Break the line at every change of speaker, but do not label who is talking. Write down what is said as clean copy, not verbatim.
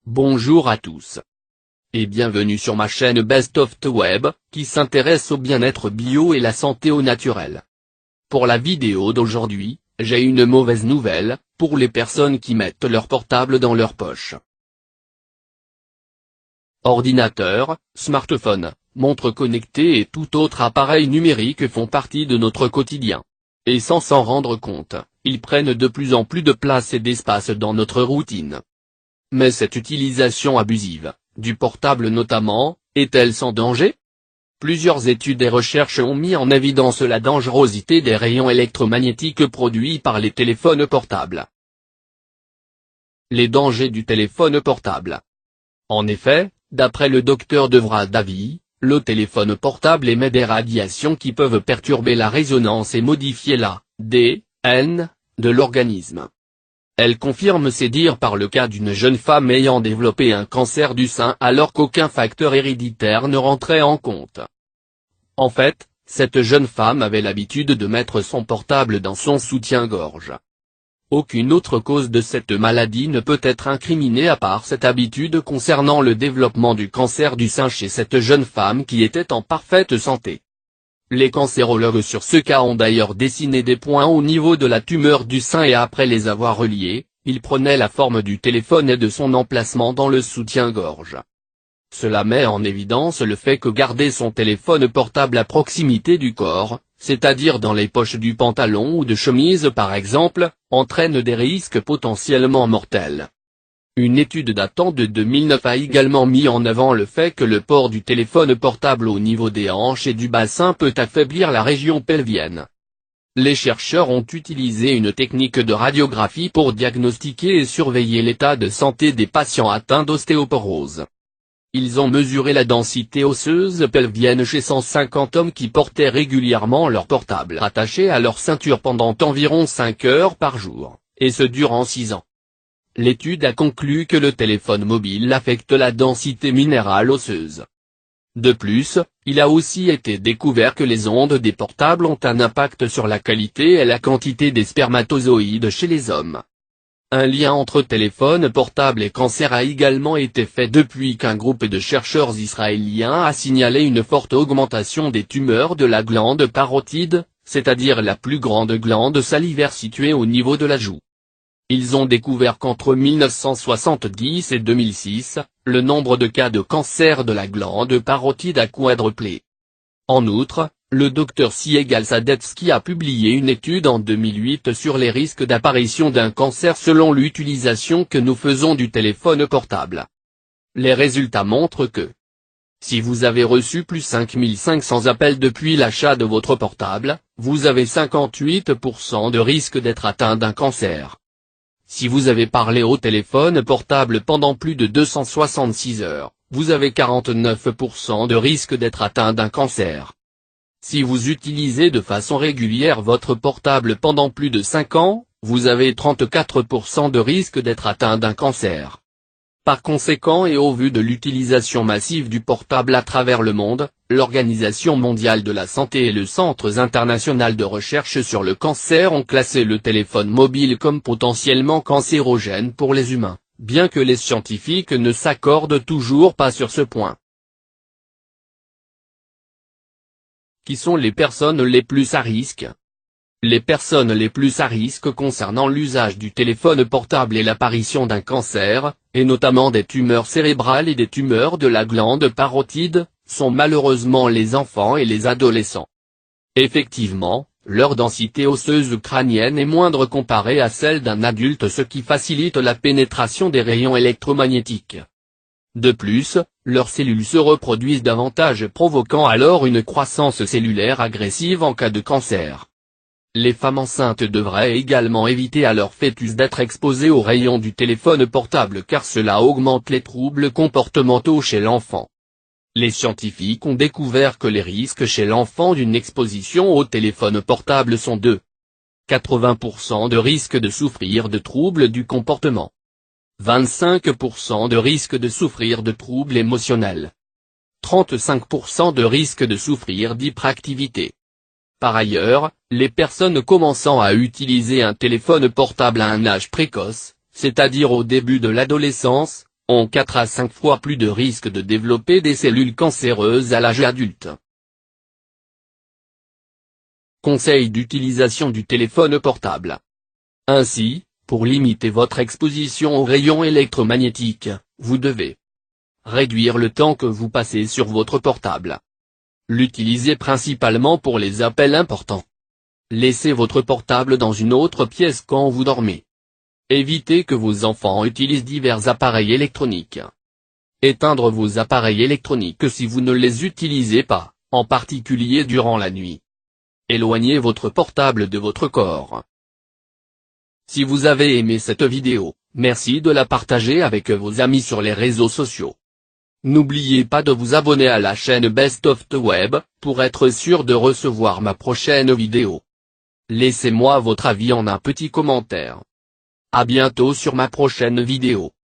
Bonjour à tous. Et bienvenue sur ma chaîne Best of the Web, qui s'intéresse au bien-être bio et la santé au naturel. Pour la vidéo d'aujourd'hui, j'ai une mauvaise nouvelle, pour les personnes qui mettent leur portable dans leur poche. Ordinateur, smartphone, montre connectée et tout autre appareil numérique font partie de notre quotidien. Et sans s'en rendre compte, ils prennent de plus en plus de place et d'espace dans notre routine. Mais cette utilisation abusive, du portable notamment, est-elle sans danger? Plusieurs études et recherches ont mis en évidence la dangerosité des rayons électromagnétiques produits par les téléphones portables. Les dangers du téléphone portable. En effet, d'après le docteur Devra Davi, le téléphone portable émet des radiations qui peuvent perturber la résonance et modifier l'ADN de l'organisme. Elle confirme ces dires par le cas d'une jeune femme ayant développé un cancer du sein alors qu'aucun facteur héréditaire ne rentrait en compte. En fait, cette jeune femme avait l'habitude de mettre son portable dans son soutien-gorge. Aucune autre cause de cette maladie ne peut être incriminée à part cette habitude concernant le développement du cancer du sein chez cette jeune femme qui était en parfaite santé. Les cancérologues sur ce cas ont d'ailleurs dessiné des points au niveau de la tumeur du sein et après les avoir reliés, ils prenaient la forme du téléphone et de son emplacement dans le soutien-gorge. Cela met en évidence le fait que garder son téléphone portable à proximité du corps, c'est-à-dire dans les poches du pantalon ou de chemise par exemple, entraîne des risques potentiellement mortels. Une étude datant de 2009 a également mis en avant le fait que le port du téléphone portable au niveau des hanches et du bassin peut affaiblir la région pelvienne. Les chercheurs ont utilisé une technique de radiographie pour diagnostiquer et surveiller l'état de santé des patients atteints d'ostéoporose. Ils ont mesuré la densité osseuse pelvienne chez 150 hommes qui portaient régulièrement leur portable attaché à leur ceinture pendant environ 5 heures par jour, et ce durant 6 ans. L'étude a conclu que le téléphone mobile affecte la densité minérale osseuse. De plus, il a aussi été découvert que les ondes des portables ont un impact sur la qualité et la quantité des spermatozoïdes chez les hommes. Un lien entre téléphone portable et cancer a également été fait depuis qu'un groupe de chercheurs israéliens a signalé une forte augmentation des tumeurs de la glande parotide, c'est-à-dire la plus grande glande salivaire située au niveau de la joue. Ils ont découvert qu'entre 1970 et 2006, le nombre de cas de cancer de la glande parotide a quadruplé. En outre, le Dr Siegal Sadetsky a publié une étude en 2008 sur les risques d'apparition d'un cancer selon l'utilisation que nous faisons du téléphone portable. Les résultats montrent que si vous avez reçu plus 5500 appels depuis l'achat de votre portable, vous avez 58% de risque d'être atteint d'un cancer. Si vous avez parlé au téléphone portable pendant plus de 266 heures, vous avez 49% de risque d'être atteint d'un cancer. Si vous utilisez de façon régulière votre portable pendant plus de 5 ans, vous avez 34% de risque d'être atteint d'un cancer. Par conséquent et au vu de l'utilisation massive du portable à travers le monde, l'Organisation mondiale de la santé et le Centre international de recherche sur le cancer ont classé le téléphone mobile comme potentiellement cancérogène pour les humains, bien que les scientifiques ne s'accordent toujours pas sur ce point. Qui sont les personnes les plus à risque? Les personnes les plus à risque concernant l'usage du téléphone portable et l'apparition d'un cancer, et notamment des tumeurs cérébrales et des tumeurs de la glande parotide, sont malheureusement les enfants et les adolescents. Effectivement, leur densité osseuse crânienne est moindre comparée à celle d'un adulte, ce qui facilite la pénétration des rayons électromagnétiques. De plus, leurs cellules se reproduisent davantage, provoquant alors une croissance cellulaire agressive en cas de cancer. Les femmes enceintes devraient également éviter à leur fœtus d'être exposées aux rayons du téléphone portable car cela augmente les troubles comportementaux chez l'enfant. Les scientifiques ont découvert que les risques chez l'enfant d'une exposition au téléphone portable sont de 80% de risque de souffrir de troubles du comportement, 25% de risque de souffrir de troubles émotionnels, 35% de risque de souffrir d'hyperactivité. Par ailleurs, les personnes commençant à utiliser un téléphone portable à un âge précoce, c'est-à-dire au début de l'adolescence, ont 4 à 5 fois plus de risque de développer des cellules cancéreuses à l'âge adulte. Conseil d'utilisation du téléphone portable. Ainsi, pour limiter votre exposition aux rayons électromagnétiques, vous devez réduire le temps que vous passez sur votre portable. L'utilisez principalement pour les appels importants. Laissez votre portable dans une autre pièce quand vous dormez. Évitez que vos enfants utilisent divers appareils électroniques. Éteindre vos appareils électroniques si vous ne les utilisez pas, en particulier durant la nuit. Éloignez votre portable de votre corps. Si vous avez aimé cette vidéo, merci de la partager avec vos amis sur les réseaux sociaux. N'oubliez pas de vous abonner à la chaîne Best of the Web, pour être sûr de recevoir ma prochaine vidéo. Laissez-moi votre avis en un petit commentaire. À bientôt sur ma prochaine vidéo.